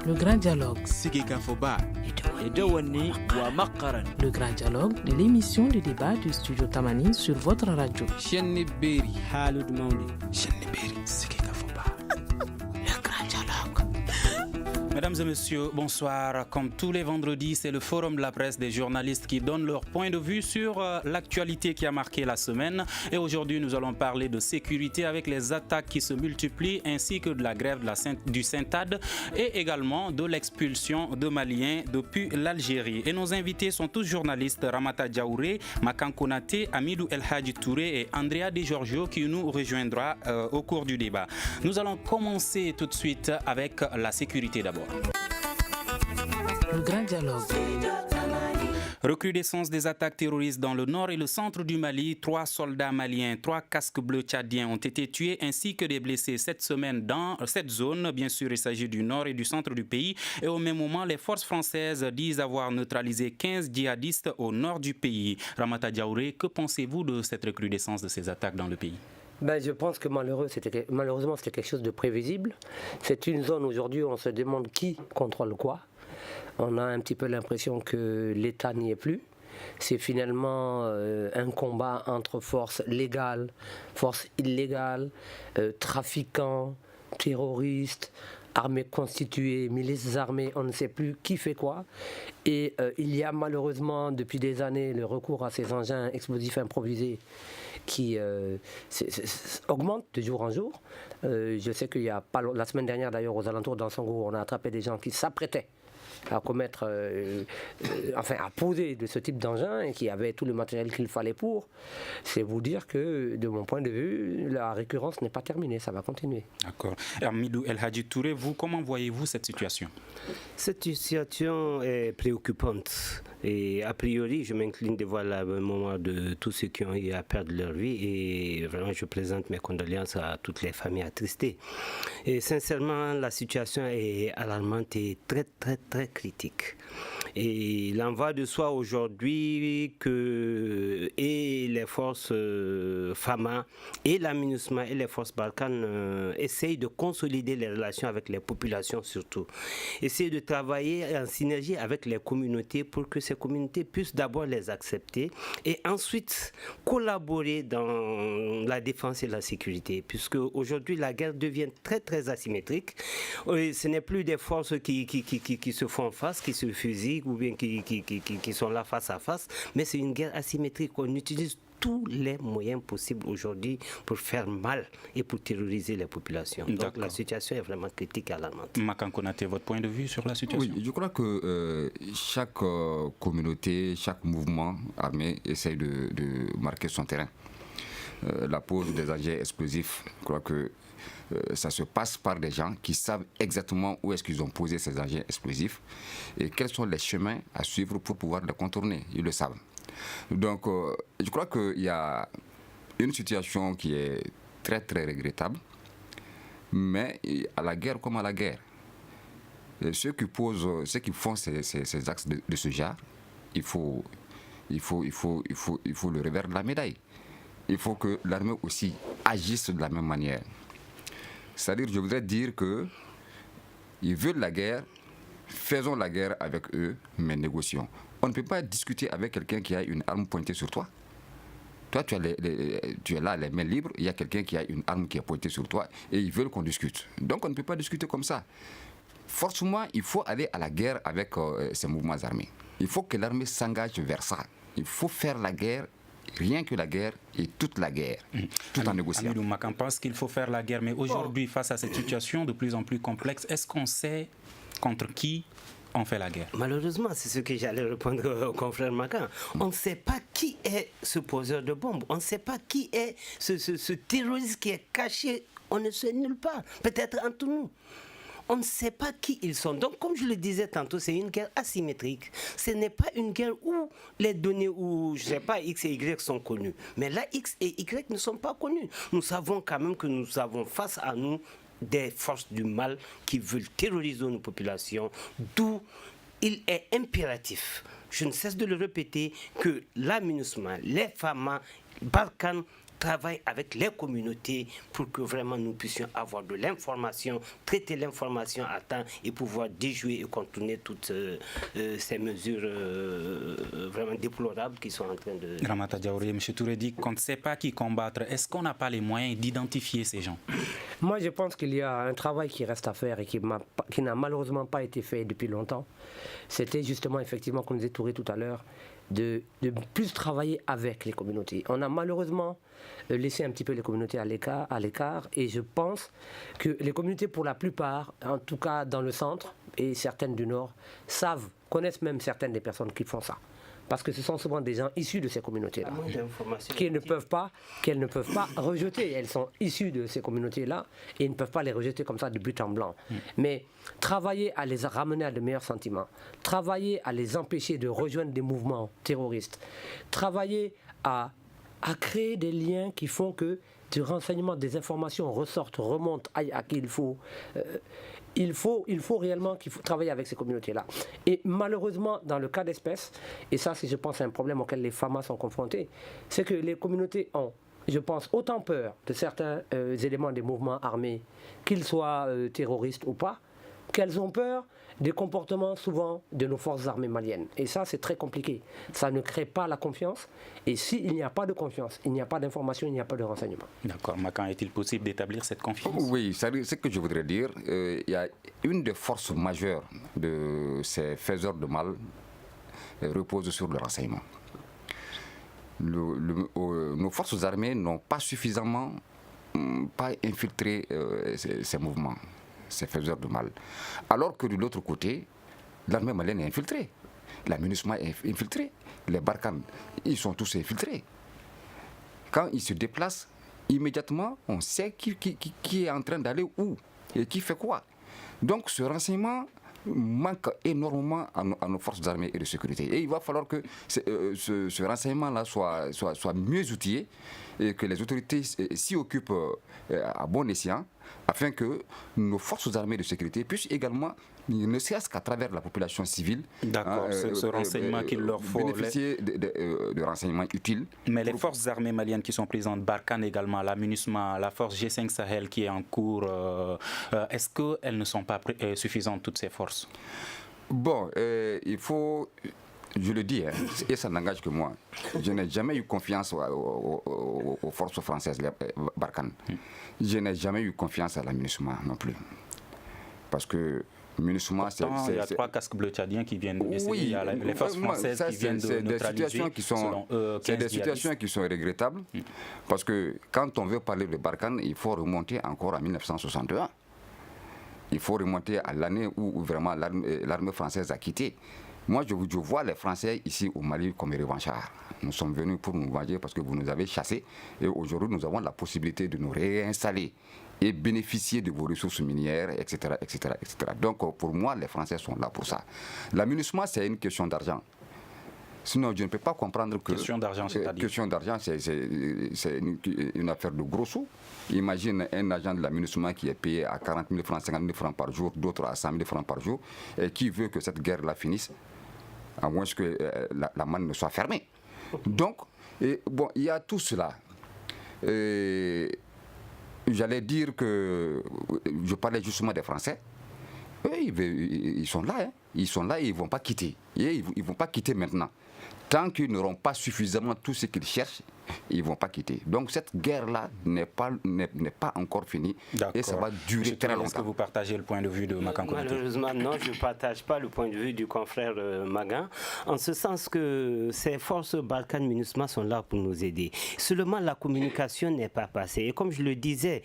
Le grand dialogue. Le grand dialogue de l'émission de débat du studio Tamani sur votre radio. Le grand dialogue. Mesdames et messieurs, bonsoir. Comme tous les vendredis, c'est le forum de la presse des journalistes qui donnent leur point de vue sur l'actualité qui a marqué la semaine. Et aujourd'hui, nous allons parler de sécurité avec les attaques qui se multiplient ainsi que de la grève du Syntad et également de l'expulsion de Maliens depuis l'Algérie. Et nos invités sont tous journalistes, Ramata Diaouré, Makan Konaté, Amidou El Hadji Touré et Andrea Di Giorgio qui nous rejoindra au cours du débat. Nous allons commencer tout de suite avec la sécurité d'abord. Le grand dialogue. Recrudescence des attaques terroristes dans le nord et le centre du Mali. 3 soldats maliens, 3 casques bleus tchadiens ont été tués ainsi que des blessés cette semaine dans cette zone. Bien sûr, il s'agit du nord et du centre du pays. Et au même moment, les forces françaises disent avoir neutralisé 15 djihadistes au nord du pays. Ramata Diaouré, que pensez-vous de cette recrudescence de ces attaques dans le pays ? Je pense que malheureusement, c'était quelque chose de prévisible. C'est une zone aujourd'hui où on se demande qui contrôle quoi. On a un petit peu l'impression que l'État n'y est plus. C'est finalement un combat entre forces légales, forces illégales, trafiquants, terroristes, armées constituées, milices armées, on ne sait plus qui fait quoi. Et il y a malheureusement depuis des années le recours à ces engins explosifs improvisés qui augmente de jour en jour. Je sais qu'il y a pas la semaine dernière d'ailleurs aux alentours d'Ansango, on a attrapé des gens qui s'apprêtaient à commettre, à poser de ce type d'engin et qui avaient tout le matériel qu'il fallait pour. C'est vous dire que, de mon point de vue, la récurrence n'est pas terminée, ça va continuer. D'accord. Amidou El Hadji Touré, vous, comment voyez-vous cette situation ? Cette situation est préoccupante. Et a priori, je m'incline devant la mémoire de tous ceux qui ont eu à perdre leur vie et vraiment je présente mes condoléances à toutes les familles attristées. Et sincèrement, la situation est alarmante et très très très critique. Et il en va de soi aujourd'hui que et les forces FAMA et la MINUSMA et les forces Barkhane essayent de consolider les relations avec les populations surtout. Essayent de travailler en synergie avec les communautés pour que ces communautés puissent d'abord les accepter et ensuite collaborer dans la défense et la sécurité. Puisque aujourd'hui la guerre devient très très asymétrique. Ce n'est plus des forces qui se font face, qui se fusillent ou bien qui sont là face à face, mais c'est une guerre asymétrique. On utilise tous les moyens possibles aujourd'hui pour faire mal et pour terroriser les populations. Donc la situation est vraiment critique et alarmante. Makan Konaté, votre point de vue sur la situation ? Oui, je crois que chaque communauté, chaque mouvement armé essaye de marquer son terrain. La pose des engins explosifs, je crois que ça se passe par des gens qui savent exactement où est-ce qu'ils ont posé ces engins explosifs et quels sont les chemins à suivre pour pouvoir les contourner. Ils le savent. Donc, je crois qu'il y a une situation qui est très très regrettable, mais à la guerre comme à la guerre, ceux qui font ces axes de ce genre, il faut le revers de la médaille. Il faut que l'armée aussi agisse de la même manière. C'est-à-dire, je voudrais dire qu'ils veulent la guerre, faisons la guerre avec eux, mais négocions. On ne peut pas discuter avec quelqu'un qui a une arme pointée sur toi. Toi, tu es là, les mains libres, il y a quelqu'un qui a une arme qui est pointée sur toi et ils veulent qu'on discute. Donc, on ne peut pas discuter comme ça. Forcément, il faut aller à la guerre avec ces mouvements armés. Il faut que l'armée s'engage vers ça. Il faut faire la guerre, rien que la guerre et toute la guerre, tout en négociant. Amidou Makan pense qu'il faut faire la guerre, mais aujourd'hui, face à cette situation de plus en plus complexe, est-ce qu'on sait contre qui on fait la guerre? Malheureusement, c'est ce que j'allais répondre au confrère Makan. On ne sait pas qui est ce poseur de bombes. On ne sait pas qui est ce terroriste qui est caché. On ne sait nulle part. Peut-être entre nous. On ne sait pas qui ils sont. Donc, comme je le disais tantôt, c'est une guerre asymétrique. Ce n'est pas une guerre où les données, où, je ne sais pas, X et Y sont connues. Mais là, X et Y ne sont pas connus. Nous savons quand même que nous avons face à nous des forces du mal qui veulent terroriser nos populations, d'où il est impératif, je ne cesse de le répéter, que la MINUSMA, les FAMA, Barkhane travaille avec les communautés pour que vraiment nous puissions avoir de l'information, traiter l'information à temps et pouvoir déjouer et contourner toutes ces mesures vraiment déplorables qui sont en train de... Ramata Diaouré, M. Touré dit qu'on ne sait pas qui combattre. Est-ce qu'on n'a pas les moyens d'identifier ces gens? Moi, je pense qu'il y a un travail qui reste à faire et qui n'a malheureusement pas été fait depuis longtemps. C'était justement, effectivement, comme disait Touré tout à l'heure, de plus travailler avec les communautés. On a malheureusement laissé un petit peu les communautés à l'écart et je pense que les communautés, pour la plupart, en tout cas dans le centre et certaines du nord, connaissent même certaines des personnes qui font ça. Parce que ce sont souvent des gens issus de ces communautés-là, qu'elles ne peuvent pas rejeter. Elles sont issues de ces communautés-là et ils ne peuvent pas les rejeter comme ça de but en blanc. Mais travailler à les ramener à de meilleurs sentiments, travailler à les empêcher de rejoindre des mouvements terroristes, travailler à créer des liens qui font que du renseignement, des informations remontent à qui il faut. Il faut réellement travailler avec ces communautés-là. Et malheureusement, dans le cas d'espèce, et ça, c'est, je pense, un problème auquel les FAMA sont confrontés, c'est que les communautés ont, je pense, autant peur de certains éléments des mouvements armés, qu'ils soient terroristes ou pas, qu'elles ont peur des comportements souvent de nos forces armées maliennes. Et ça, c'est très compliqué. Ça ne crée pas la confiance. Et s'il n'y a pas de confiance, il n'y a pas d'information, il n'y a pas de renseignement. D'accord. Mais quand est-il possible d'établir cette confiance? Oui, ce que je voudrais dire, il y a une des forces majeures de ces faiseurs de mal repose sur le renseignement. Nos forces armées n'ont pas suffisamment infiltré ces mouvements, ces faiseurs de mal. Alors que de l'autre côté, l'armée malienne est infiltrée, la MINUSMA est infiltrée, les Barkhane, ils sont tous infiltrés. Quand ils se déplacent, immédiatement, on sait qui est en train d'aller où et qui fait quoi. Donc ce renseignement manque énormément à nos forces armées et de sécurité. Et il va falloir que ce renseignement-là soit mieux outillé et que les autorités s'y occupent à bon escient, afin que nos forces armées de sécurité puissent également, ne serait-ce qu'à travers la population civile, ce renseignement qu'il leur faut, bénéficier de renseignements utiles. Mais les forces armées maliennes qui sont présentes, Barkhane également, la MINUSMA, la force G5 Sahel qui est en cours, est-ce qu'elles ne sont pas suffisantes, toutes ces forces? Bon, il faut... Je le dis, et ça n'engage que moi. Je n'ai jamais eu confiance aux forces françaises, Barkhane. Je n'ai jamais eu confiance à la MINUSMA non plus. Parce que MINUSMA, il y a 3 casques bleus tchadiens qui viennent essayer. Oui, il y a les forces françaises qui viennent de neutraliser. C'est des situations qui sont regrettables. Parce que quand on veut parler de Barkhane, il faut remonter encore à 1961. Il faut remonter à l'année où vraiment l'armée française a quitté. Moi, je vois les Français ici au Mali comme revanchards. Nous sommes venus pour nous venger parce que vous nous avez chassés. Et aujourd'hui, nous avons la possibilité de nous réinstaller et bénéficier de vos ressources minières, etc., etc., etc. Donc, pour moi, les Français sont là pour ça. La MINUSMA, c'est une question d'argent. Sinon, je ne peux pas comprendre que... Question d'argent, c'est-à-dire? Question d'argent, c'est une affaire de gros sous. Imagine un agent de la MINUSMA qui est payé à 40 000 francs, 50 000 francs par jour, d'autres à 100 000 francs par jour, et qui veut que cette guerre-là finisse, à moins que la manne ne soit fermée. Donc, bon, il y a tout cela. J'allais dire que... Je parlais justement des Français. Eux, ils sont là, hein. Ils sont là et ils ne vont pas quitter. Et ils ne vont pas quitter maintenant. Tant qu'ils n'auront pas suffisamment tout ce qu'ils cherchent, ils ne vont pas quitter. Donc cette guerre-là n'est pas encore finie et ça va durer très longtemps. Est-ce que vous partagez le point de vue de Makan Konaté? Malheureusement, non, je ne partage pas le point de vue du confrère Magan, en ce sens que ces forces Barkhane MINUSMA sont là pour nous aider. Seulement la communication n'est pas passée. Et comme je le disais,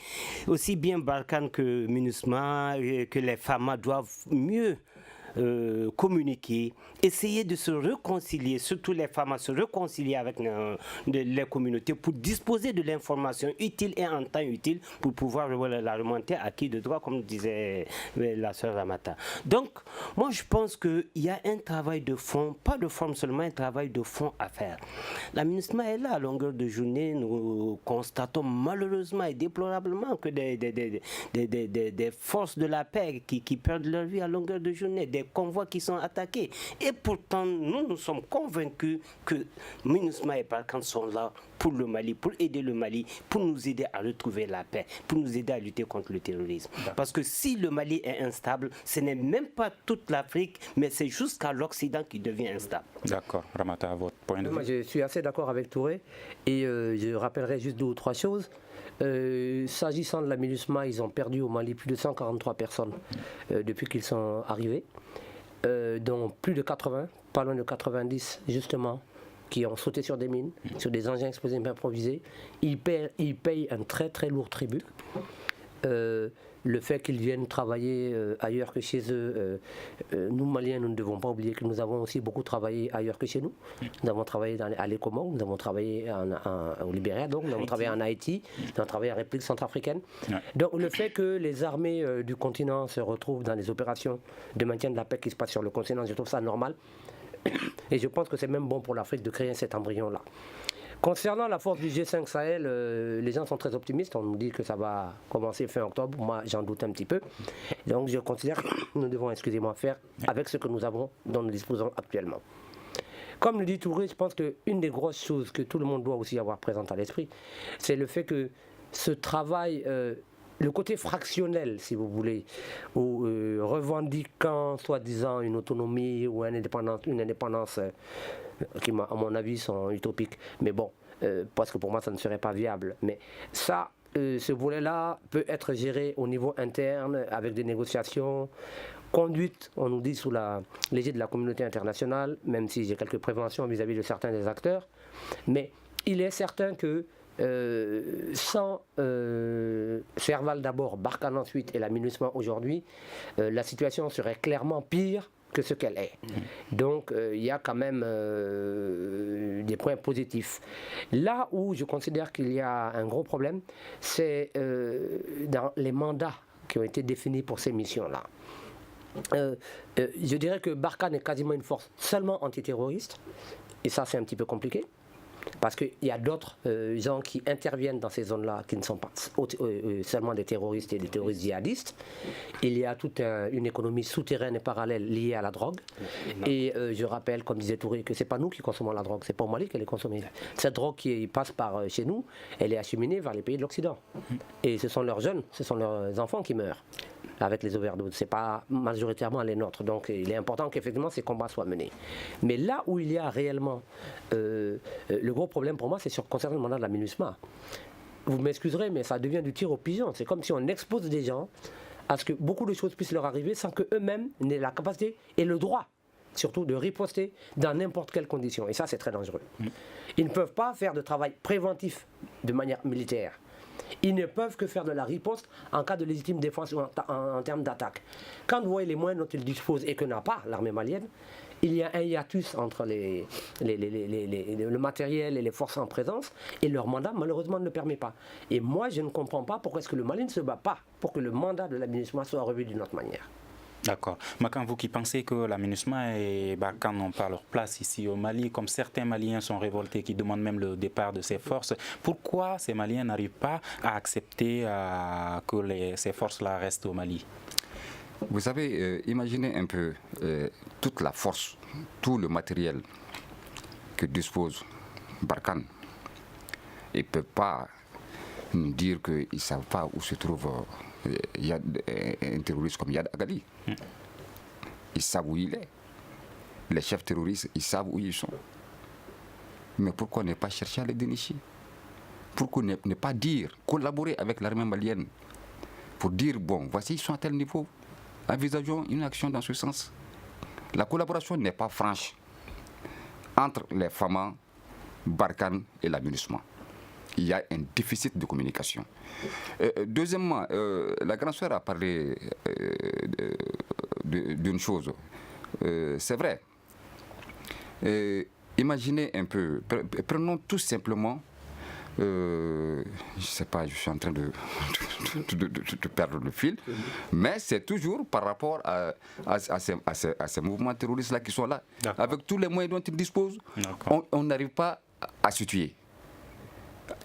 aussi bien Barkhane que MINUSMA, que les FAMA doivent mieux communiquer, essayer de se réconcilier, surtout les femmes, se réconcilier avec les communautés pour disposer de l'information utile et en temps utile pour pouvoir la remonter à qui de droit, comme disait la sœur Ramata. Donc, moi je pense qu'il y a un travail de fond, pas de forme seulement, un travail de fond à faire. La MINUSMA est là à longueur de journée, nous constatons malheureusement et déplorablement que des forces de la paix qui perdent leur vie à longueur de journée, des des convois qui sont attaqués. Et pourtant, nous sommes convaincus que MINUSMA et Barkhane sont là pour le Mali, pour aider le Mali, pour nous aider à retrouver la paix, pour nous aider à lutter contre le terrorisme. Parce que si le Mali est instable, ce n'est même pas toute l'Afrique, mais c'est jusqu'à l'Occident qui devient instable. D'accord. Ramata, à votre point de vue. Moi, je suis assez d'accord avec Touré et je rappellerai juste 2 ou 3 choses. S'agissant de la MINUSMA, ils ont perdu au Mali plus de 143 personnes depuis qu'ils sont arrivés, dont plus de 80, pas loin de 90 justement, qui ont sauté sur des mines, sur des engins explosifs improvisés. Ils payent un très très lourd tribut. Le fait qu'ils viennent travailler ailleurs que chez eux, nous Maliens, nous ne devons pas oublier que nous avons aussi beaucoup travaillé ailleurs que chez nous. Nous avons travaillé à les Comores, nous avons travaillé au Libéria, donc nous avons travaillé en Haïti, nous avons travaillé en République centrafricaine. Ouais. Donc le fait que les armées du continent se retrouvent dans les opérations de maintien de la paix qui se passent sur le continent, je trouve ça normal. Et je pense que c'est même bon pour l'Afrique de créer cet embryon-là. Concernant la force du G5 Sahel, les gens sont très optimistes. On nous dit que ça va commencer fin octobre. Moi, j'en doute un petit peu. Donc, je considère que nous devons, faire avec ce que nous avons, dont nous disposons actuellement. Comme le dit Touré, je pense qu'une des grosses choses que tout le monde doit aussi avoir présente à l'esprit, c'est le fait que ce travail, le côté fractionnel, si vous voulez, ou revendiquant soi-disant une autonomie ou une indépendance qui, à mon avis, sont utopiques. Mais bon, parce que pour moi, ça ne serait pas viable. Mais ça, ce volet-là peut être géré au niveau interne avec des négociations conduites, on nous dit, sous l'égide de la communauté internationale, même si j'ai quelques préventions vis-à-vis de certains des acteurs. Mais il est certain que sans Serval d'abord, Barkhane ensuite et la MINUSMA aujourd'hui, la situation serait clairement pire que ce qu'elle est. Donc il y a quand même des points positifs. Là où je considère qu'il y a un gros problème, c'est dans les mandats qui ont été définis pour ces missions-là. Je dirais que Barkhane est quasiment une force seulement antiterroriste, et ça c'est un petit peu compliqué. Parce qu'il y a d'autres gens qui interviennent dans ces zones-là qui ne sont pas seulement des terroristes et des terroristes djihadistes. Il y a toute une économie souterraine et parallèle liée à la drogue. Et je rappelle, comme disait Touré, que ce n'est pas nous qui consommons la drogue, c'est pas au Mali qu'elle est consommée. Cette drogue qui passe par chez nous, elle est acheminée vers les pays de l'Occident. Et ce sont leurs jeunes, ce sont leurs enfants qui meurent avec les overdoses. Ce n'est pas majoritairement les nôtres. Donc il est important qu'effectivement ces combats soient menés. Mais là où il y a réellement le gros problème pour moi, c'est concernant le mandat de la MINUSMA. Vous m'excuserez, mais ça devient du tir au pigeon. C'est comme si on expose des gens à ce que beaucoup de choses puissent leur arriver sans qu'eux-mêmes n'aient la capacité et le droit, surtout, de riposter dans n'importe quelle condition. Et ça, c'est très dangereux. Ils ne peuvent pas faire de travail préventif de manière militaire. Ils ne peuvent que faire de la riposte en cas de légitime défense ou en termes d'attaque. Quand vous voyez les moyens dont ils disposent et que n'a pas l'armée malienne, il y a un hiatus entre le matériel et les forces en présence, et leur mandat malheureusement ne le permet pas. Et moi je ne comprends pas pourquoi est-ce que le Mali ne se bat pas pour que le mandat de la MINUSMA soit revu d'une autre manière. D'accord. Makan, vous qui pensez que la MINUSMA et Barkhane n'ont pas leur place ici au Mali, comme certains Maliens sont révoltés, qui demandent même le départ de ces forces, pourquoi ces Maliens n'arrivent pas à accepter que ces forces-là restent au Mali? Vous savez, imaginez un peu toute la force, tout le matériel que dispose Barkhane. Ils ne peuvent pas nous dire qu'ils ne savent pas où se trouve un terroriste comme Yad Agali. Ils savent où il est. Les chefs terroristes, ils savent où ils sont. Mais pourquoi ne pas chercher à les dénicher? Pourquoi ne pas dire, collaborer avec l'armée malienne pour dire, bon, voici, ils sont à tel niveau. Envisageons une action dans ce sens. La collaboration n'est pas franche entre les FAMA, Barkhane et la MINUSMA. Il y a un déficit de communication. Deuxièmement, la grande sœur a parlé d'une chose. C'est vrai. Imaginez un peu, prenons tout simplement, je ne sais pas, je suis en train de perdre le fil, mais c'est toujours par rapport à ces mouvements terroristes-là qui sont là. Avec tous les moyens dont ils disposent, on n'arrive pas à se tuer.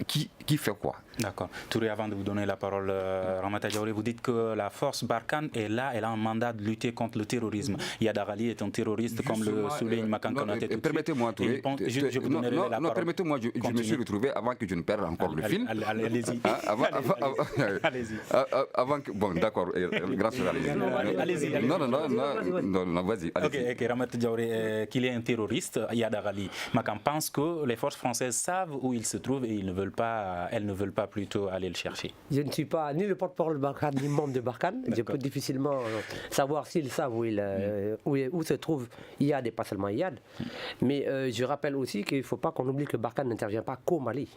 qui fait quoi? D'accord. Touré, avant de vous donner la parole, Ramata Diaouré, vous dites que la force Barkhane est là, elle a un mandat de lutter contre le terrorisme. Yad Ali est un terroriste, comme le souligne Makan Konaté. Permettez-moi, Touré. Je vous donnerai la parole. Permettez-moi, je me suis retrouvé avant que je ne perde encore le fil. Allez-y. Allez-y. Avant que... Bon, d'accord, grâce à allez-y. Non, vas-y. Ok, Ramata Diaouré, qu'il est un terroriste, Yad Ali. Makan pense que les forces françaises savent où il se trouve et elles ne veulent pas plutôt aller le chercher. Je ne suis pas ni le porte-parole de Barkhane, ni membre de Barkhane. Je peux difficilement savoir s'ils savent où se trouve Iyad et pas seulement Iyad. Mais je rappelle aussi qu'il ne faut pas qu'on oublie que Barkhane n'intervient pas qu'au Mali.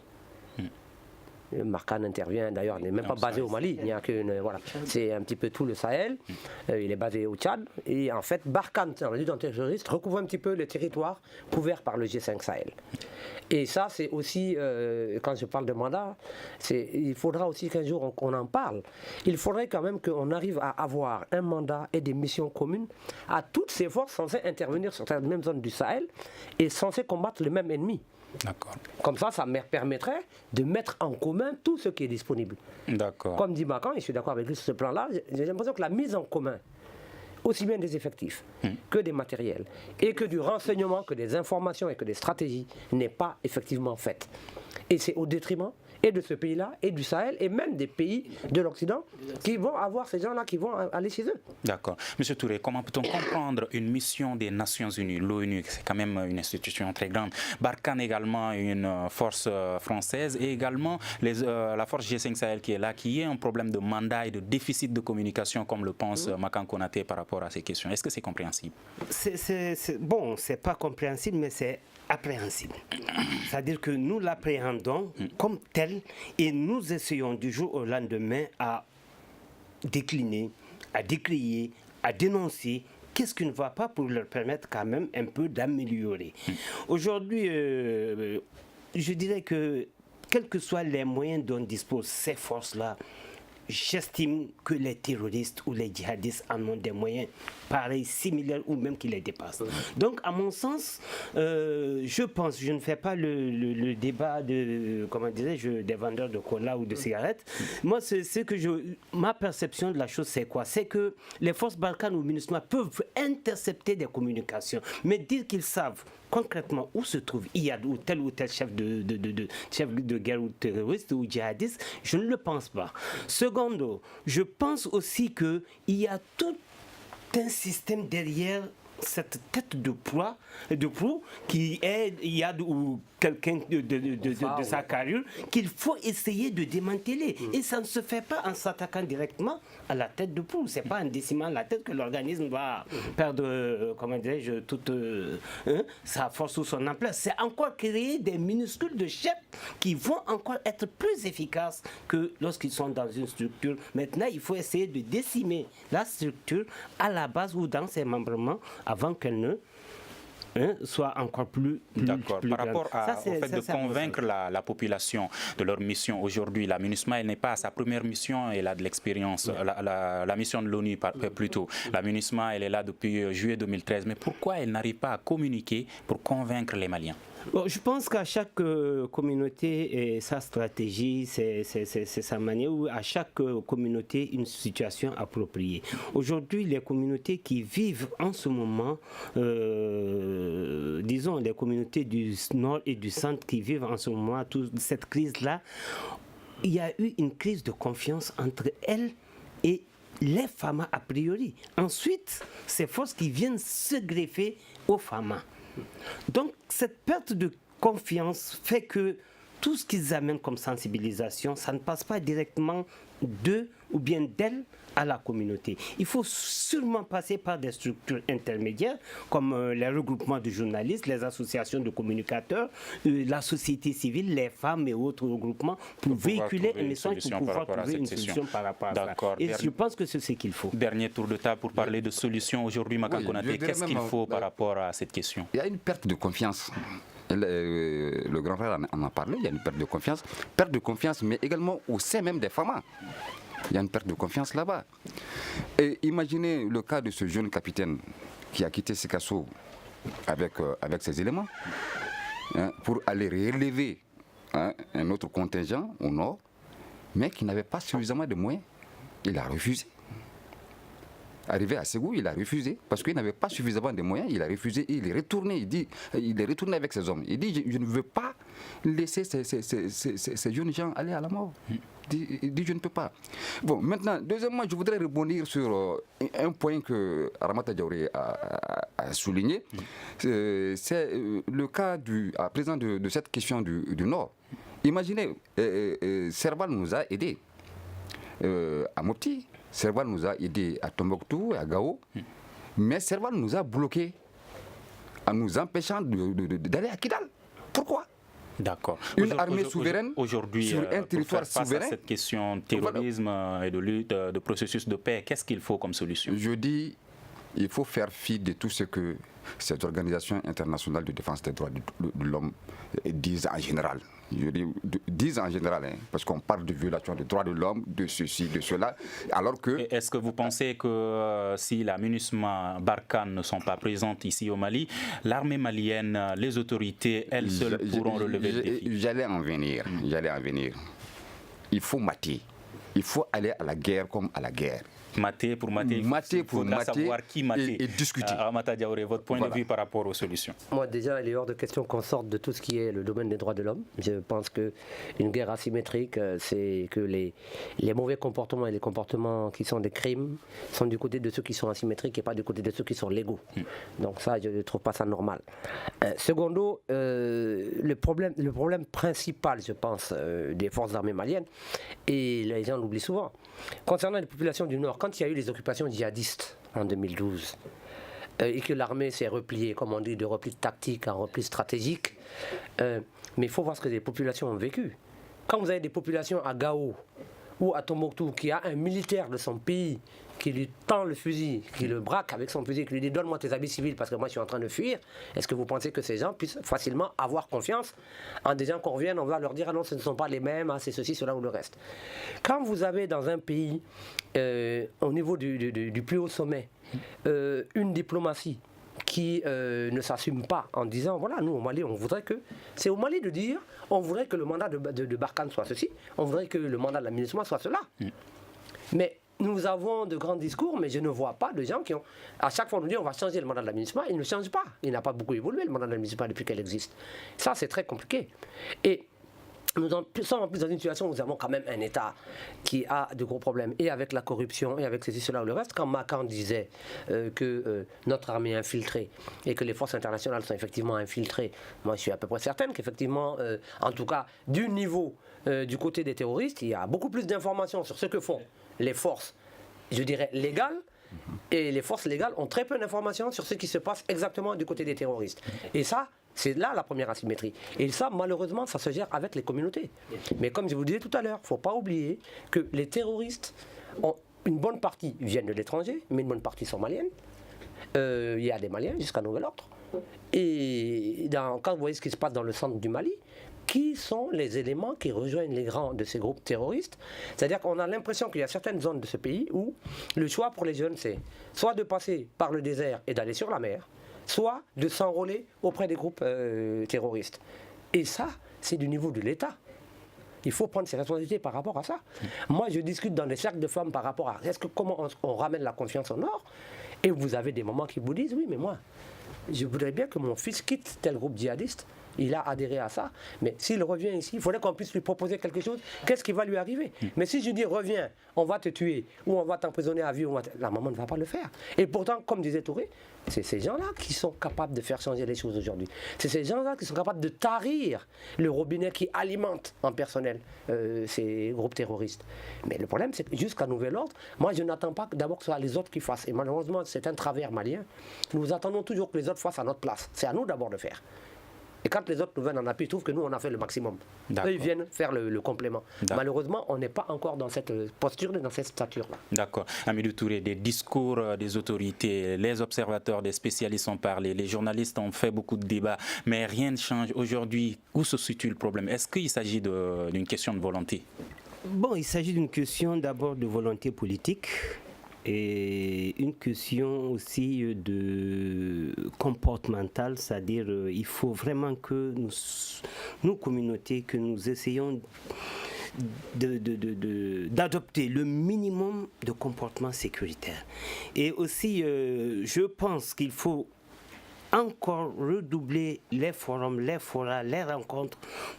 Barkhane intervient, d'ailleurs, il n'est même pas basé au Mali, il n'y a qu'une, voilà, c'est un petit peu tout le Sahel, il est basé au Tchad, et en fait, Barkhane, dans la lutte antiterroriste, recouvre un petit peu les territoires couverts par le G5 Sahel. Et ça, c'est aussi, quand je parle de mandat, il faudra aussi qu'un jour on en parle. Il faudrait quand même qu'on arrive à avoir un mandat et des missions communes à toutes ces forces censées intervenir sur cette même zone du Sahel et censées combattre le même ennemi. D'accord. Comme ça me permettrait de mettre en commun tout ce qui est disponible. D'accord. Comme dit Makan, et je suis d'accord avec lui sur ce plan-là, j'ai l'impression que la mise en commun, aussi bien des effectifs que des matériels, et que du renseignement, que des informations et que des stratégies, n'est pas effectivement faite. Et c'est au détriment et de ce pays-là, et du Sahel, et même des pays de l'Occident, qui vont avoir ces gens-là qui vont aller chez eux. D'accord. Monsieur Touré, comment peut-on comprendre une mission des Nations Unies, l'ONU, c'est quand même une institution très grande, Barkhane également une force française, et également la force G5 Sahel qui est là, qui est un problème de mandat et de déficit de communication, comme le pense Makan Konaté par rapport à ces questions. Est-ce que c'est compréhensible? Bon, c'est pas compréhensible, mais c'est appréhensible. C'est-à-dire que nous l'appréhendons comme tel et nous essayons du jour au lendemain à décliner, à décrier, à dénoncer qu'est-ce qui ne va pas pour leur permettre quand même un peu d'améliorer. Aujourd'hui, je dirais que quels que soient les moyens dont disposent ces forces-là, j'estime que les terroristes ou les djihadistes en ont des moyens pareils, similaires ou même qui les dépassent. Donc, à mon sens, je pense, je ne fais pas le débat de, comment dirais-je, des vendeurs de cola ou de cigarettes. Moi, ma perception de la chose, c'est quoi? C'est que les forces Barkhane ou MINUSMA peuvent intercepter des communications, mais dire qu'ils savent concrètement où se trouve Iyad ou tel chef de guerre ou terroriste ou djihadiste, je ne le pense pas. Secondo, je pense aussi qu'il y a tout un système derrière cette tête de proue qui est Iyad ou quelqu'un de sa carrure qu'il faut essayer de démanteler. Et ça ne se fait pas en s'attaquant directement à la tête de proue. C'est pas en décimant la tête que l'organisme va perdre, comment dirais-je, toute sa force ou son ampleur. C'est encore créer des minuscules de chefs qui vont encore être plus efficaces que lorsqu'ils sont dans une structure. Maintenant, il faut essayer de décimer la structure à la base ou dans ses membrements avant qu'elle ne soit encore plus D'accord. Par rapport au fait de convaincre la population de leur mission aujourd'hui, la MINUSMA, elle n'est pas à sa première mission, elle a de l'expérience. La mission de l'ONU plutôt. La MINUSMA, elle est là depuis juillet 2013. Mais pourquoi elle n'arrive pas à communiquer pour convaincre les Maliens? Bon, je pense qu'à chaque communauté et sa stratégie, c'est sa manière, ou à chaque communauté une situation appropriée. Aujourd'hui, les communautés qui vivent en ce moment, disons les communautés du nord et du centre qui vivent en ce moment toute cette crise-là, il y a eu une crise de confiance entre elles et les FAMA a priori. Ensuite, ces forces qui viennent se greffer aux FAMA. Donc, cette perte de confiance fait que tout ce qu'ils amènent comme sensibilisation, ça ne passe pas directement d'eux ou bien d'elles à la communauté. Il faut sûrement passer par des structures intermédiaires comme les regroupements de journalistes, les associations de communicateurs, la société civile, les femmes et autres regroupements pour véhiculer un message pour pouvoir trouver une solution par rapport à ça. Et je pense que c'est ce qu'il faut. Dernier tour de table pour parler de solutions aujourd'hui, Makan Konaté. Qu'est-ce qu'il faut par rapport à cette question? Il y a une perte de confiance. Le grand frère en a parlé, il y a une perte de confiance, mais également au sein même des FAMA. Il y a une perte de confiance là-bas. Et imaginez le cas de ce jeune capitaine qui a quitté Sikasso avec ses éléments pour aller relever un autre contingent au nord, mais qui n'avait pas suffisamment de moyens. Il a refusé. Arrivé à Ségou, il a refusé parce qu'il n'avait pas suffisamment de moyens. Il a refusé. Il est retourné. Il est retourné avec ses hommes. Il dit je ne veux pas laisser ces jeunes gens aller à la mort. Il dit je ne peux pas. Bon, maintenant, deuxièmement, je voudrais rebondir sur un point que Ramata Diaouré a souligné. C'est le cas à présent de cette question du Nord. Imaginez, Serval nous a aidés à Mopti. Serval nous a aidés à Tombouctou et à Gao, mais Serval nous a bloqués en nous empêchant d'aller à Kidal. Pourquoi? D'accord. Une armée souveraine aujourd'hui, sur un territoire pour faire face souverain. À cette question de terrorisme et de lutte, de processus de paix, qu'est-ce qu'il faut comme solution? Je dis, il faut faire fi de tout ce que cette organisation internationale de défense des droits de l'homme disent en général. Je dis, disent en général, parce qu'on parle de violation des droits de l'homme, de ceci, de cela, alors que... Est-ce que vous pensez que si la MINUSMA, Barkhane ne sont pas présentes ici au Mali, l'armée malienne, les autorités, elles seules pourront relever le défi? J'allais en venir. Il faut mater. Il faut aller à la guerre comme à la guerre. Mater pour mater, il faudra savoir qui mater. Et discuter. Ramata Diaouré, votre point de vue par rapport aux solutions? Moi, déjà, il est hors de question qu'on sorte de tout ce qui est le domaine des droits de l'homme. Je pense qu'une guerre asymétrique, c'est que les mauvais comportements et les comportements qui sont des crimes sont du côté de ceux qui sont asymétriques et pas du côté de ceux qui sont légaux. Donc ça, je ne trouve pas ça normal. Secondo, le problème principal, je pense, des forces armées maliennes, et les gens l'oublient souvent, concernant les populations du Nord, quand il y a eu les occupations djihadistes en 2012 et que l'armée s'est repliée, comme on dit, de repli tactique en repli stratégique, mais il faut voir ce que les populations ont vécu. Quand vous avez des populations à Gao ou à Tombouctou qui a un militaire de son pays qui lui tend le fusil, qui le braque avec son fusil, qui lui dit donne-moi tes habits civils parce que moi je suis en train de fuir, est-ce que vous pensez que ces gens puissent facilement avoir confiance en des gens qu'on revienne, on va leur dire ah non ce ne sont pas les mêmes, ah, c'est ceci, cela ou le reste. Quand vous avez dans un pays, au niveau du plus haut sommet, une diplomatie qui ne s'assume pas en disant voilà, nous au Mali on voudrait que, c'est au Mali de dire on voudrait que le mandat de Barkhane soit ceci, on voudrait que le mandat de la MINUSMA soit cela. Mais nous avons de grands discours, mais je ne vois pas de gens qui ont... À chaque fois, on nous dit on va changer le mandat de la MINUSMA, il ne change pas. Il n'a pas beaucoup évolué, le mandat de la MINUSMA, depuis qu'elle existe. Ça, c'est très compliqué. Et nous sommes en plus dans une situation où nous avons quand même un État qui a de gros problèmes, et avec la corruption, et avec ceci, cela ou le reste. Quand Macan disait que notre armée est infiltrée, et que les forces internationales sont effectivement infiltrées, moi je suis à peu près certaine qu'effectivement, en tout cas, du niveau du côté des terroristes, il y a beaucoup plus d'informations sur ce que font les forces, je dirais, légales, et les forces légales ont très peu d'informations sur ce qui se passe exactement du côté des terroristes. Et ça, c'est là la première asymétrie. Et ça, malheureusement, ça se gère avec les communautés. Mais comme je vous disais tout à l'heure, il ne faut pas oublier que les terroristes, une bonne partie viennent de l'étranger, mais une bonne partie sont maliennes. Il y a des Maliens jusqu'à nouvel ordre. Et quand vous voyez ce qui se passe dans le centre du Mali, qui sont les éléments qui rejoignent les grands de ces groupes terroristes? C'est-à-dire qu'on a l'impression qu'il y a certaines zones de ce pays où le choix pour les jeunes, c'est soit de passer par le désert et d'aller sur la mer, soit de s'enrôler auprès des groupes terroristes. Et ça, c'est du niveau de l'État. Il faut prendre ses responsabilités par rapport à ça. Moi, je discute dans des cercles de femmes par rapport à comment on ramène la confiance au Nord. Et vous avez des moments qui vous disent, oui, mais moi, je voudrais bien que mon fils quitte tel groupe djihadiste. Il a adhéré à ça, mais s'il revient ici, il faudrait qu'on puisse lui proposer quelque chose. Qu'est-ce qui va lui arriver? Mais si je dis reviens, on va te tuer, ou on va t'emprisonner à vie, la maman ne va pas le faire. Et pourtant, comme disait Touré, c'est ces gens-là qui sont capables de faire changer les choses aujourd'hui. C'est ces gens-là qui sont capables de tarir le robinet qui alimente en personnel ces groupes terroristes. Mais le problème, c'est que jusqu'à nouvel ordre, moi je n'attends pas d'abord que ce soit les autres qui fassent. Et malheureusement, c'est un travers malien. Nous attendons toujours que les autres fassent à notre place. C'est à nous d'abord de faire. Et quand les autres nous viennent en appui, ils trouvent que nous, on a fait le maximum. Eux, ils viennent faire le complément. Malheureusement, on n'est pas encore dans cette posture, dans cette stature-là. D'accord. Hamidou Touré, des discours des autorités, les observateurs, des spécialistes ont parlé, les journalistes ont fait beaucoup de débats, mais rien ne change. Aujourd'hui, où se situe le problème? Est-ce qu'il s'agit d'une question de volonté? Bon, il s'agit d'une question d'abord de volonté politique. Et une question aussi de comportementale, c'est-à-dire il faut vraiment que nous, communautés, que nous essayons d'adopter le minimum de comportement sécuritaire. Et aussi, je pense qu'il faut encore redoubler les forums, les forats, les rencontres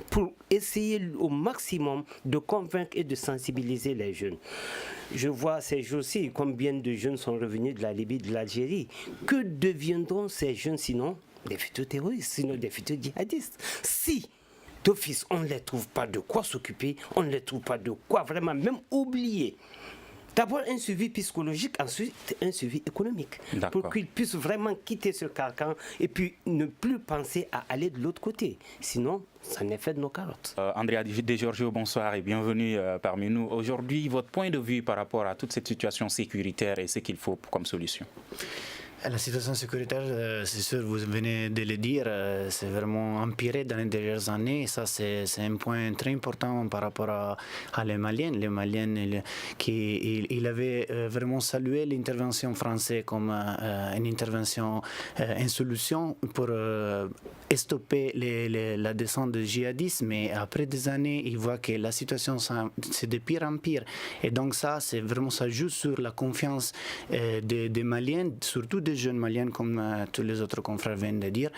pour essayer au maximum de convaincre et de sensibiliser les jeunes. Je vois ces jours-ci combien de jeunes sont revenus de la Libye, de l'Algérie. Que deviendront ces jeunes sinon des futurs terroristes, sinon des futurs djihadistes? Si d'office on ne les trouve pas de quoi s'occuper, on ne les trouve pas de quoi vraiment même oublier. D'abord un suivi psychologique, ensuite un suivi économique. Pour qu'ils puissent vraiment quitter ce carcan et puis ne plus penser à aller de l'autre côté. Sinon, ça n'est fait de nos carottes. Andrea De Giorgio, bonsoir et bienvenue parmi nous. Aujourd'hui, votre point de vue par rapport à toute cette situation sécuritaire et ce qu'il faut comme solution? La situation sécuritaire, c'est sûr, vous venez de le dire, c'est vraiment empiré dans les dernières années. Et ça, c'est un point très important par rapport à les Maliens. Les Maliens, il avait vraiment salué l'intervention française comme une intervention, une solution pour stopper la descente de djihadistes. Mais après des années, il voit que la situation, c'est de pire en pire. Et donc ça, c'est vraiment, ça joue sur la confiance des Maliens, surtout des jeunes maliens, comme tous les autres confrères viennent de dire,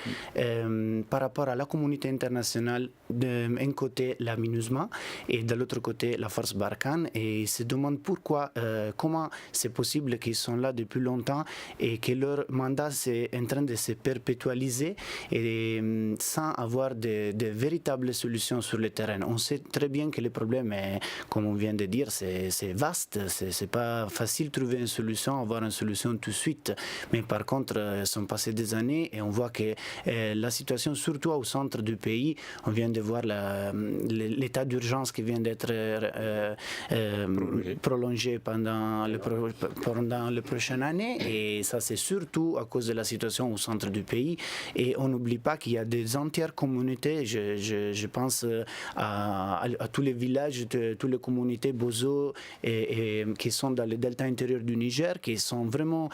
par rapport à la communauté internationale, d'un côté la MINUSMA et de l'autre côté la force Barkhane, et ils se demandent pourquoi, comment c'est possible qu'ils sont là depuis longtemps et que leur mandat est en train de se perpétualiser et sans avoir de véritables solutions sur le terrain. On sait très bien que le problème est, comme on vient de dire, c'est vaste, c'est pas facile de trouver une solution, avoir une solution tout de suite, mais par contre, sont passées des années et on voit que la situation, surtout au centre du pays, on vient de voir l'état d'urgence qui vient d'être prolongé pendant les prochaines années, et ça c'est surtout à cause de la situation au centre du pays. Et on n'oublie pas qu'il y a des entières communautés, je pense à tous les villages, toutes les communautés Bozo et qui sont dans le delta intérieur du Niger, qui se sont vraiment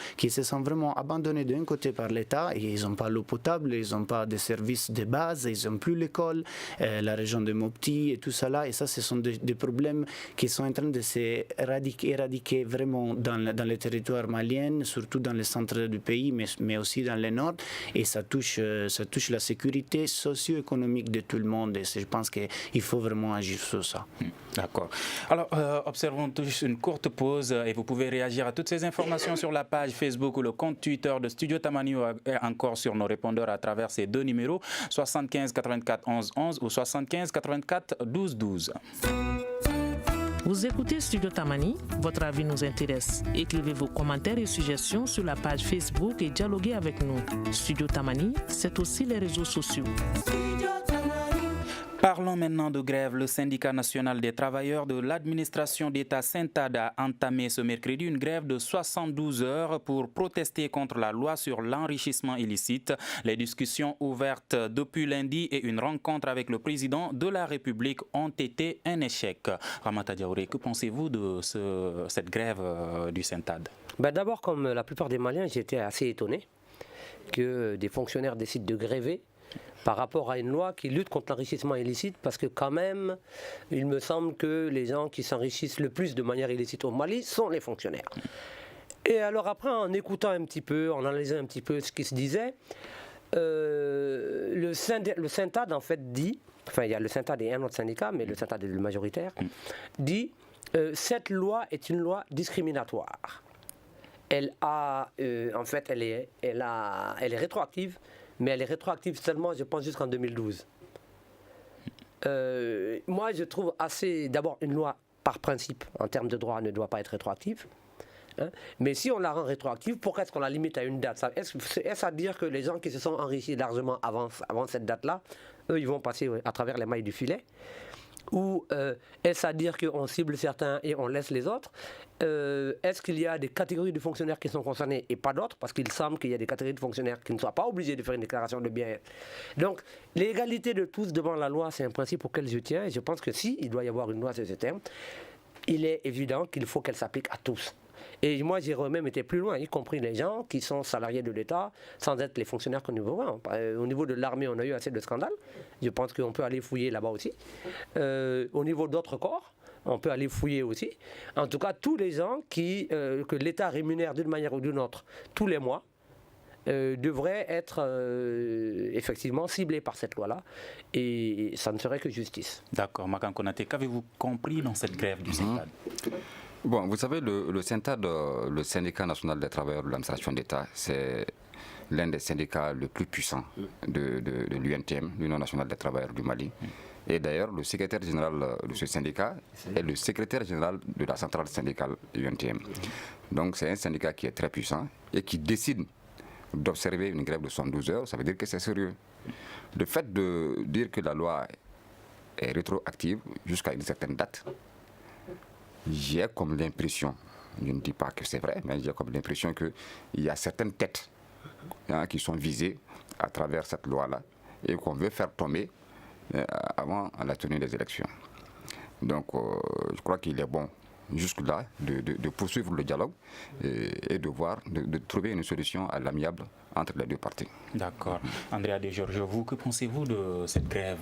abandonnés d'un côté par l'État, et ils n'ont pas l'eau potable, ils n'ont pas de services de base, ils n'ont plus l'école, la région de Mopti et tout ça là, et ça ce sont des problèmes qui sont en train de s'éradiquer vraiment dans les territoires maliens, surtout dans le centre du pays, mais aussi dans le nord, et ça touche la sécurité socio-économique de tout le monde, et je pense qu'il faut vraiment agir sur ça. D'accord. Alors, observons tous une courte pause et vous pouvez réagir à toutes ces informations sur la page Facebook ou le compte Twitter de Studio Tamani ou encore sur nos répondeurs à travers ces deux numéros 75 84 11 11 ou 75 84 12 12. Vous écoutez Studio Tamani, votre avis nous intéresse. Écrivez vos commentaires et suggestions sur la page Facebook et dialoguez avec nous. Studio Tamani, c'est aussi les réseaux sociaux. Parlons maintenant de grève. Le syndicat national des travailleurs de l'administration d'État SYNTAD a entamé ce mercredi une grève de 72 heures pour protester contre la loi sur l'enrichissement illicite. Les discussions ouvertes depuis lundi et une rencontre avec le président de la République ont été un échec. Ramata Diaouré, que pensez-vous de cette grève du SYNTAD? D'abord, comme la plupart des Maliens, j'étais assez étonné que des fonctionnaires décident de gréver par rapport à une loi qui lutte contre l'enrichissement illicite, parce que quand même, il me semble que les gens qui s'enrichissent le plus de manière illicite au Mali sont les fonctionnaires. Et alors après, en écoutant un petit peu, en analysant un petit peu ce qui se disait, le SYNTAD en fait dit, enfin il y a le SYNTAD et un autre syndicat, mais le SYNTAD est le majoritaire, dit cette loi est une loi discriminatoire. Elle est rétroactive, mais elle est rétroactive seulement, je pense, jusqu'en 2012. Moi, je trouve d'abord, une loi, par principe, en termes de droit, ne doit pas être rétroactive. Mais si on la rend rétroactive, pourquoi est-ce qu'on la limite à une date? Est-ce à dire que les gens qui se sont enrichis largement avant cette date-là, eux, ils vont passer à travers les mailles du filet? Ou est-ce à dire qu'on cible certains et on laisse les autres? Est-ce qu'il y a des catégories de fonctionnaires qui sont concernées et pas d'autres? Parce qu'il semble qu'il y a des catégories de fonctionnaires qui ne soient pas obligés de faire une déclaration de bien. Donc, l'égalité de tous devant la loi, c'est un principe auquel je tiens. Et je pense que si il doit y avoir une loi sur ce terme, il est évident qu'il faut qu'elle s'applique à tous. Et moi, j'ai même été plus loin, y compris les gens qui sont salariés de l'État, sans être les fonctionnaires que nous voyons. Au niveau de l'armée, on a eu assez de scandales. Je pense qu'on peut aller fouiller là-bas aussi. Au niveau d'autres corps, on peut aller fouiller aussi. En tout cas, tous les gens que l'État rémunère d'une manière ou d'une autre tous les mois, devrait être effectivement ciblé par cette loi-là, et ça ne serait que justice. D'accord. Makan Konaté, qu'avez-vous compris dans cette grève du SYNTAD? Bon, vous savez, le SYNTAD, le syndicat national des travailleurs de l'administration d'État, c'est l'un des syndicats les plus puissants de l'UNTM, l'Union nationale des travailleurs du Mali. Et d'ailleurs, le secrétaire général de ce syndicat est le secrétaire général de la centrale syndicale UNTM. Donc c'est un syndicat qui est très puissant et qui décide d'observer une grève de 72 heures, ça veut dire que c'est sérieux. Le fait de dire que la loi est rétroactive jusqu'à une certaine date, j'ai comme l'impression, je ne dis pas que c'est vrai, mais j'ai comme l'impression qu'il y a certaines têtes qui sont visées à travers cette loi-là et qu'on veut faire tomber avant la tenue des élections. Donc je crois qu'il est bon jusque-là de poursuivre le dialogue et de trouver une solution à l'amiable entre les deux parties. D'accord. Andrea De Giorgio, vous, que pensez-vous de cette grève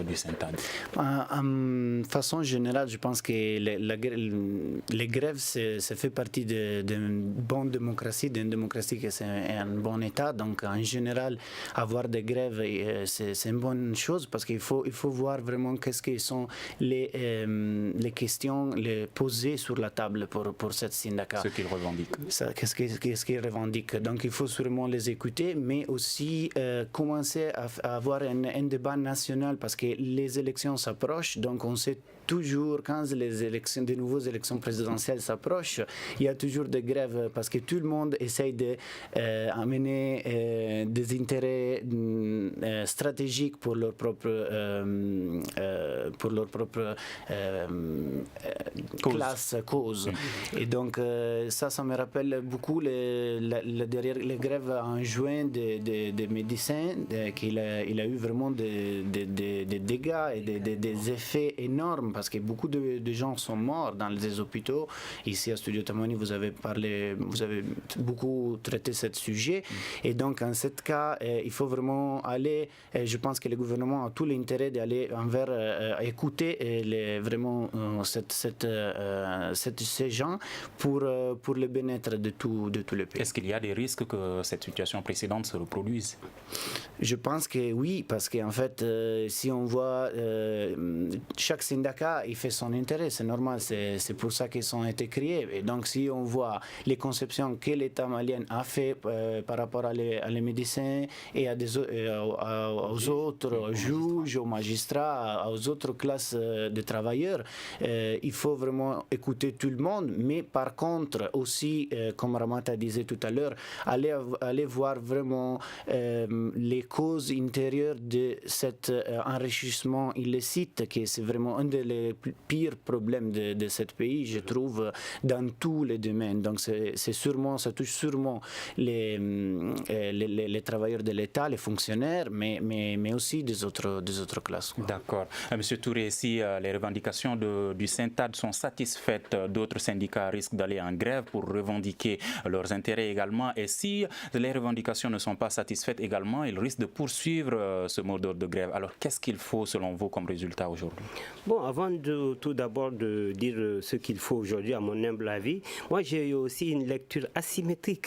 du SYNTAD? En façon générale, je pense que les grèves, ça fait partie d'une bonne démocratie, d'une démocratie qui est un bon état. Donc, en général, avoir des grèves, c'est une bonne chose parce qu'il faut voir vraiment qu'est-ce que sont les questions posées sur la table pour cette syndicat. Ce qu'ils revendiquent. Qu'est-ce qu'ils revendiquent. Donc, il faut sûrement les écouter, mais aussi commencer à avoir un débat national parce que les élections s'approchent. Donc, on sait toujours quand de nouvelles élections présidentielles s'approchent, il y a toujours des grèves parce que tout le monde essaye d'amener des intérêts stratégiques pour leur propre cause. Et donc ça me rappelle beaucoup derrière les grèves en juin des médecins, qu'il a eu vraiment des dégâts et des effets énormes parce que beaucoup de gens sont morts dans les hôpitaux. Ici à Studio Tamani, vous avez beaucoup traité ce sujet. Et donc, en ce cas, il faut vraiment aller. Je pense que le gouvernement a tout l'intérêt d'aller écouter vraiment ces gens pour le bien-être de tout le pays. Est-ce qu'il y a des risques que cette situation précédente se reproduise? Je pense que oui, parce qu'en fait, si on voit chaque syndicat, il fait son intérêt, c'est normal, c'est pour ça qu'ils ont été créés. Et donc, si on voit les conceptions que l'État malien a fait par rapport à les médecins et aux autres juges, aux magistrats, aux autres classes de travailleurs, il faut vraiment écouter tout le monde. Mais par contre, aussi, comme Ramata disait tout à l'heure, aller voir vraiment les causes intérieures de cet enrichissement illicite, qui c'est vraiment un des pires problèmes de ce pays, je trouve, dans tous les domaines. Donc ça touche sûrement les travailleurs de l'État, les fonctionnaires, mais aussi des autres classes. D'accord. Monsieur Touré, si les revendications du SYNTAD sont satisfaites, d'autres syndicats risquent d'aller en grève pour revendiquer leurs intérêts également. Et si les revendications ne sont pas satisfaites également, ils risquent de poursuivre ce mot d'ordre de grève. Alors, qu'est-ce qu'il faut, selon vous, comme résultat aujourd'hui? Bon, avant tout d'abord de dire ce qu'il faut aujourd'hui, à mon humble avis, moi j'ai eu aussi une lecture asymétrique,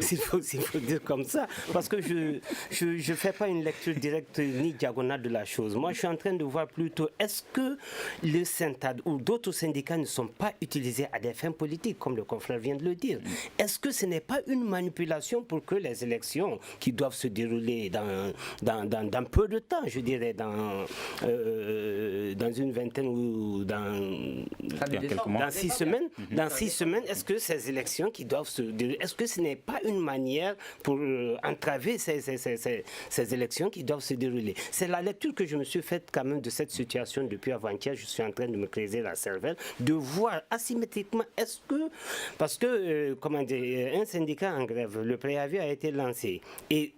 s'il faut dire comme ça, parce que je ne fais pas une lecture directe ni diagonale de la chose. Moi je suis en train de voir plutôt, est-ce que le SYNTAD ou d'autres syndicats ne sont pas utilisés à des fins politiques, comme le confrère vient de le dire? Est-ce que ce n'est pas une manipulation pour que les élections qui doivent se dérouler dans peu de temps, je dirais dans une vingtaine ou dans 6 semaines, est-ce que ces élections qui doivent se dérouler, est-ce que ce n'est pas une manière pour entraver ces élections qui doivent se dérouler? C'est la lecture que je me suis faite quand même de cette situation depuis avant-hier. Je suis en train de me creuser la cervelle, de voir asymétriquement, est-ce que, parce que, un syndicat en grève, le préavis a été lancé et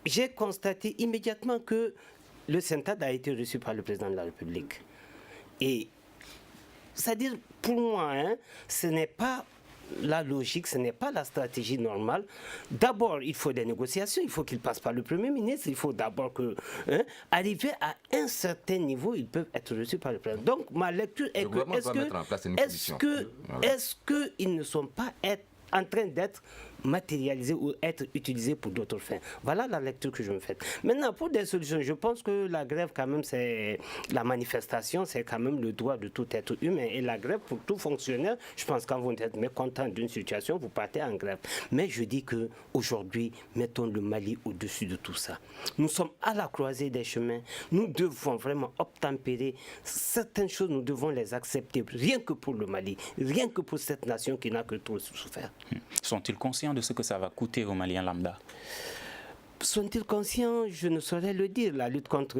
j'ai constaté immédiatement que le SYNTAD a été reçu par le président de la République. Et c'est-à-dire, pour moi, ce n'est pas la logique, ce n'est pas la stratégie normale. D'abord, il faut des négociations, il faut qu'il passe par le Premier ministre, il faut d'abord que, arriver à un certain niveau, ils peuvent être reçus par le président. Donc, ma lecture est est-ce qu'ils ne sont pas en train d'être matérialisés ou être utilisés pour d'autres fins. Voilà la lecture que je me fais. Maintenant, pour des solutions, je pense que la grève, quand même, c'est la manifestation, c'est quand même le droit de tout être humain. Et la grève, pour tout fonctionnaire, je pense que quand vous êtes mécontent d'une situation, vous partez en grève. Mais je dis qu'aujourd'hui, mettons le Mali au-dessus de tout ça. Nous sommes à la croisée des chemins. Nous devons vraiment obtempérer. Certaines choses, nous devons les accepter, rien que pour le Mali, rien que pour cette nation qui n'a que trop souffert. Sont-ils conscients de ce que ça va coûter aux Maliens lambda? Sont-ils conscients? Je ne saurais le dire. La lutte contre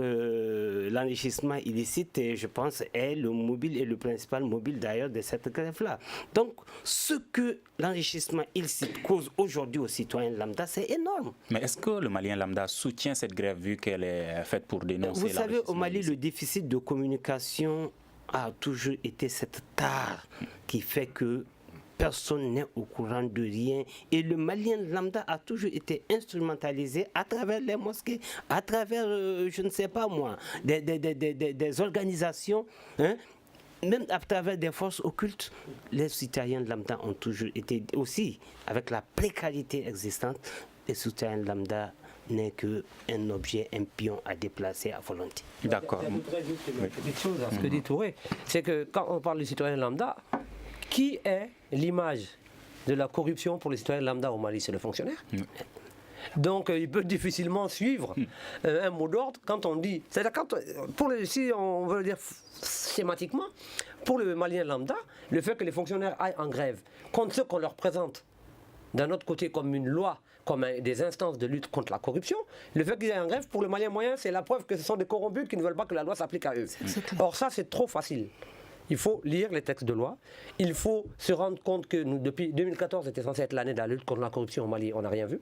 l'enrichissement illicite, je pense, est le mobile et le principal mobile d'ailleurs de cette grève-là. Donc, ce que l'enrichissement illicite cause aujourd'hui aux citoyens lambda, c'est énorme. Mais est-ce que le Malien lambda soutient cette grève vu qu'elle est faite pour dénoncer l'enrichissement illicite? Vous savez, au Mali, le déficit de communication a toujours été cette tare qui fait que personne n'est au courant de rien. Et le Malien lambda a toujours été instrumentalisé à travers les mosquées, à travers, je ne sais pas moi, des organisations, même à travers des forces occultes. Les citoyens lambda ont toujours été aussi, avec la précarité existante, les citoyens lambda n'est qu'un objet, un pion à déplacer à volonté. D'accord. Petite chose à ce que dit Touré, c'est que quand on parle du citoyen lambda, qui est l'image de la corruption pour les citoyens lambda au Mali? C'est le fonctionnaire. Donc il peut difficilement suivre un mot d'ordre quand on dit... C'est-à-dire si on veut le dire schématiquement, pour le Malien lambda, le fait que les fonctionnaires aillent en grève contre ce qu'on leur présente d'un autre côté comme une loi, comme des instances de lutte contre la corruption, le fait qu'ils aillent en grève, pour le Malien moyen, c'est la preuve que ce sont des corrompus qui ne veulent pas que la loi s'applique à eux. Or ça, c'est trop facile. Il faut lire les textes de loi. Il faut se rendre compte que nous, depuis 2014, c'était censé être l'année de la lutte contre la corruption au Mali, on n'a rien vu.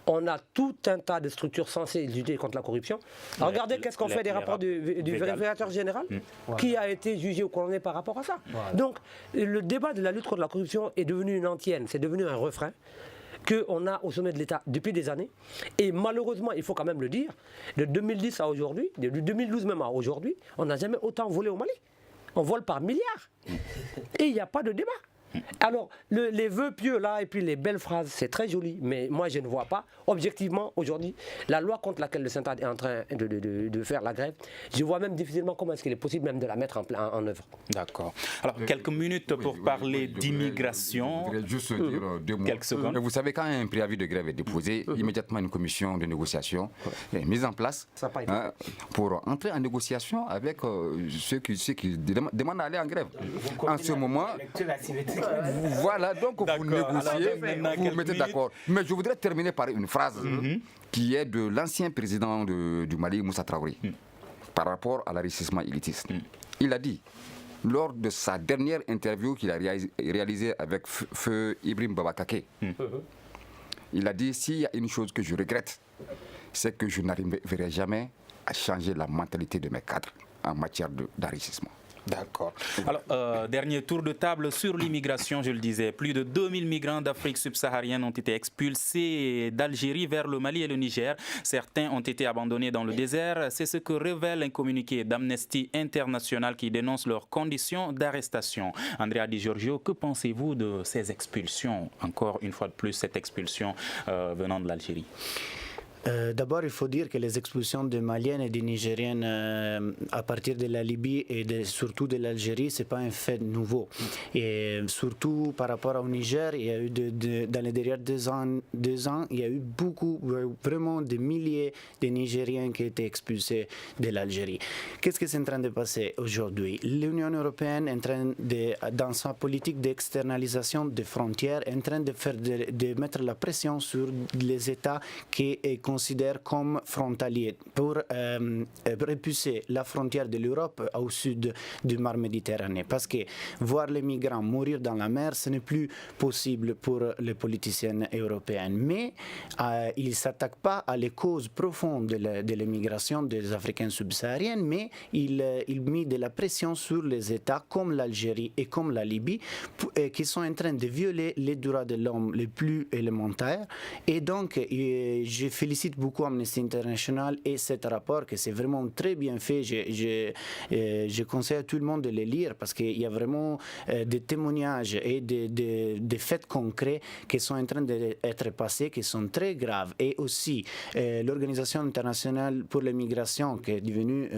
On a tout un tas de structures censées lutter contre la corruption. Regardez qu'est-ce qu'on fait des rapports du vérificateur général qui a été jugé ou condamné par rapport à ça. Donc le débat de la lutte contre la corruption est devenu une antienne, c'est devenu un refrain qu'on a au sommet de l'État depuis des années. Et malheureusement, il faut quand même le dire, de 2010 à aujourd'hui, de 2012 même à aujourd'hui, on n'a jamais autant volé au Mali. On vole par milliards. Et il n'y a pas de débat. Alors, les vœux pieux là, et puis les belles phrases, c'est très joli, mais moi je ne vois pas, objectivement, aujourd'hui, la loi contre laquelle le Synthad est en train de faire la grève, je vois même difficilement comment est-ce qu'il est possible même de la mettre en œuvre. D'accord. Alors, quelques minutes pour parler d'immigration. Je voudrais juste dire 2 mots. Quelques secondes. Vous savez, quand un préavis de grève est déposé, immédiatement une commission de négociation est mise en place pour entrer en négociation avec ceux qui demandent d'aller en grève. En ce moment... Voilà, donc vous négociez, vous vous mettez d'accord. Mais je voudrais terminer par une phrase qui est de l'ancien président du Mali, Moussa Traoré, par rapport à l'enrichissement élitiste. Il a dit, lors de sa dernière interview qu'il a réalisée avec Feu Ibrahim Babakake, il a dit, s'il y a une chose que je regrette, c'est que je n'arriverai jamais à changer la mentalité de mes cadres en matière d'enrichissement. D'accord. Alors, dernier tour de table sur l'immigration, je le disais. Plus de 2000 migrants d'Afrique subsaharienne ont été expulsés d'Algérie vers le Mali et le Niger. Certains ont été abandonnés dans le désert. C'est ce que révèle un communiqué d'Amnesty International qui dénonce leurs conditions d'arrestation. Andrea Di Giorgio, que pensez-vous de ces expulsions? Encore une fois de plus, cette expulsion venant de l'Algérie. D'abord, il faut dire que les expulsions des Maliennes et des Nigériennes à partir de la Libye et surtout de l'Algérie, ce n'est pas un fait nouveau. Et surtout par rapport au Niger, il y a eu dans les dernières 2 ans, il y a eu vraiment des milliers de Nigériens qui ont été expulsés de l'Algérie. Qu'est-ce qui est en train de passer aujourd'hui? L'Union européenne est en train dans sa politique d'externalisation des frontières, est en train de mettre la pression sur les États qui considère comme frontalier pour repousser la frontière de l'Europe au sud du mar Méditerranée. Parce que voir les migrants mourir dans la mer, ce n'est plus possible pour les politiciens européens. Mais ils ne s'attaquent pas à les causes profondes de l'immigration des Africains subsahariens, mais il met de la pression sur les États comme l'Algérie et comme la Libye qui sont en train de violer les droits de l'homme les plus élémentaires. Et donc, je félicite beaucoup Amnesty International et cet rapport, que c'est vraiment très bien fait. Je conseille à tout le monde de le lire parce qu'il y a vraiment des témoignages et des faits concrets qui sont en train d'être passés, qui sont très graves. Et aussi, l'Organisation internationale pour les migrations, qui est devenue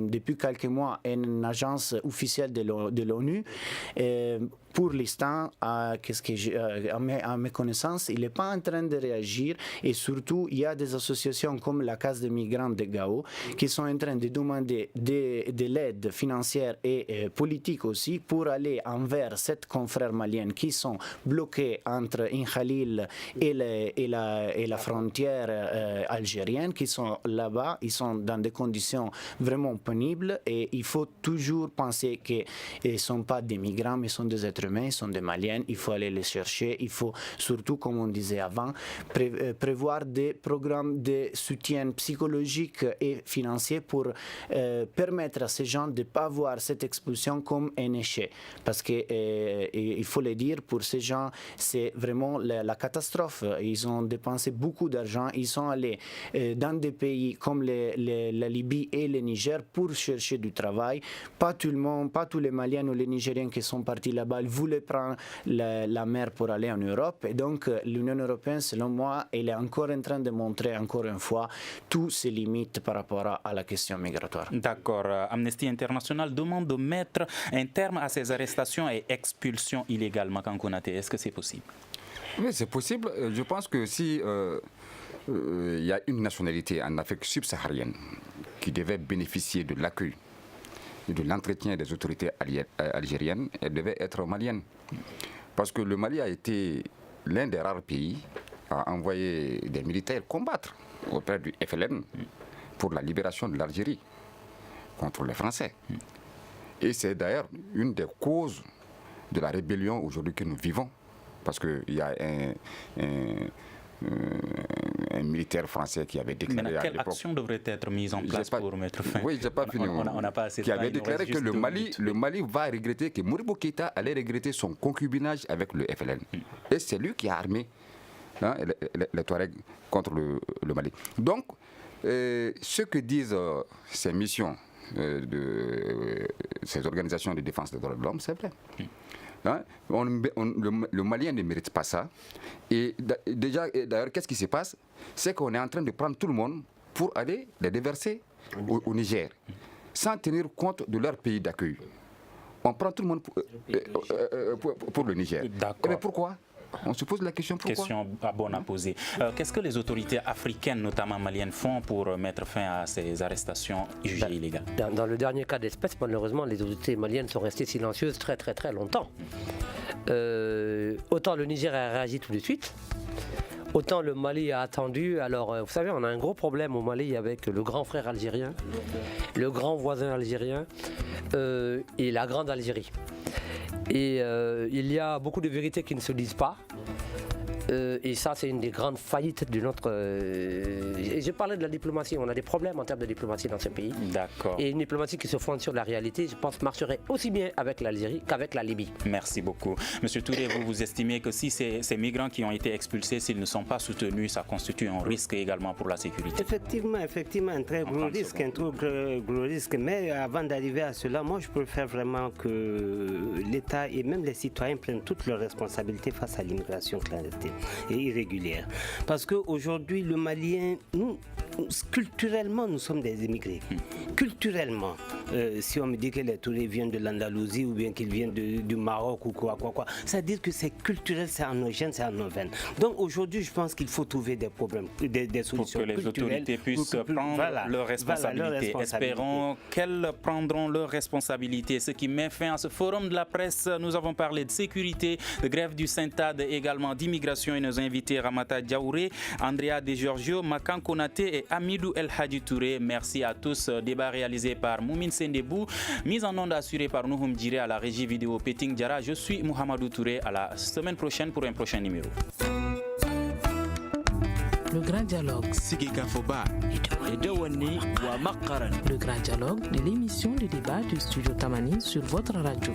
depuis quelques mois une agence officielle de l'ONU, pour l'instant, à mes connaissances, il n'est pas en train de réagir et surtout, il y a des associations comme la Case des migrants de Gao qui sont en train de demander de l'aide financière et politique aussi pour aller envers ces confrères maliens qui sont bloqués entre Khalil et la frontière algérienne, qui sont là-bas, ils sont dans des conditions vraiment pénibles et il faut toujours penser qu'ils ne sont pas des migrants mais sont des êtres humains, ils sont des Maliens, il faut aller les chercher, il faut surtout, comme on disait avant, prévoir des programmes de soutien psychologique et financier pour permettre à ces gens de ne pas voir cette expulsion comme un échec. Parce qu'il faut le dire, pour ces gens, c'est vraiment la catastrophe. Ils ont dépensé beaucoup d'argent, ils sont allés dans des pays comme la Libye et le Niger pour chercher du travail. Pas tout le monde, pas tous les Maliens ou les Nigériens qui sont partis là-bas voulaient prendre la mer pour aller en Europe. Et donc, l'Union européenne, selon moi, elle est encore en train de montrer, encore une fois, toutes ses limites par rapport à la question migratoire. D'accord. Amnesty International demande de mettre un terme à ces arrestations et expulsions illégales. Makan Konaté, est-ce que c'est possible? Oui, c'est possible. Je pense que si il y a une nationalité en Afrique subsaharienne qui devait bénéficier de l'accueil et de l'entretien des autorités algériennes, elle devait être malienne. Parce que le Mali a été l'un des rares pays à envoyer des militaires combattre auprès du FLN pour la libération de l'Algérie contre les Français. Et c'est d'ailleurs une des causes de la rébellion aujourd'hui que nous vivons. Parce qu'il y a un militaire français qui avait déclaré à l'époque... Quelle action devrait être mise en place pour mettre fin? Oui, je n'ai pas fini. On n'a pas assez de qui temps, avait déclaré que le Mali va regretter, que Modibo Keïta allait regretter son concubinage avec le FLN. Et c'est lui qui a armé les Touaregs contre le Mali. Donc, ce que disent ces missions de ces organisations de défense des droits de l'homme, c'est vrai. Le Malien ne mérite pas ça. Et déjà, d'ailleurs, qu'est-ce qui se passe? C'est qu'on est en train de prendre tout le monde pour aller les déverser au Niger, sans tenir compte de leur pays d'accueil. On prend tout le monde pour le Niger. D'accord. Mais pourquoi? On se pose la question pourquoi. Question bonne à poser. Qu'est-ce que les autorités africaines, notamment maliennes, font pour mettre fin à ces arrestations jugées illégales? Dans le dernier cas d'espèce, malheureusement, les autorités maliennes sont restées silencieuses très très très longtemps. Autant le Niger a réagi tout de suite, autant le Mali a attendu. Alors, vous savez, on a un gros problème au Mali avec le grand frère algérien, le grand voisin algérien et la grande Algérie. Et il y a beaucoup de vérités qui ne se disent pas. Et ça, c'est une des grandes faillites de notre... Et je parlais de la diplomatie. On a des problèmes en termes de diplomatie dans ce pays. D'accord. Et une diplomatie qui se fonde sur la réalité, je pense, marcherait aussi bien avec l'Algérie qu'avec la Libye. Merci beaucoup. Monsieur Touré, vous estimez que si ces migrants qui ont été expulsés, s'ils ne sont pas soutenus, ça constitue un risque également pour la sécurité? Effectivement, un très gros risque, gros risque. Mais avant d'arriver à cela, moi, je préfère vraiment que l'État et même les citoyens prennent toutes leurs responsabilités face à l'immigration clandestine et irrégulière. Parce qu'aujourd'hui, le Malien, nous, culturellement, nous sommes des immigrés. Culturellement, si on me dit que les Tourés viennent de l'Andalousie ou bien qu'ils viennent du Maroc ou quoi, ça veut dire que c'est culturel, c'est en nos gènes, c'est en nos veines. Donc aujourd'hui, je pense qu'il faut trouver des problèmes, des solutions pour que les autorités puissent prendre leurs responsabilités. Espérons qu'elles prendront leurs responsabilités. Ce qui met fin à ce forum de la presse. Nous avons parlé de sécurité, de grève du Syntad, également d'immigration et nos invités Ramata Diaouré, Andrea De Giorgio, Makan Konaté et Amidou El Hadji Touré. Merci à tous. Débat réalisé par Moumine Sendebou, mise en onde assurée par Nouhoum Djiré à la régie vidéo Peting Diara. Je suis Mohamedou Touré. À la semaine prochaine pour un prochain numéro. Le grand dialogue. Le grand dialogue de l'émission de débat du studio Tamani sur votre radio.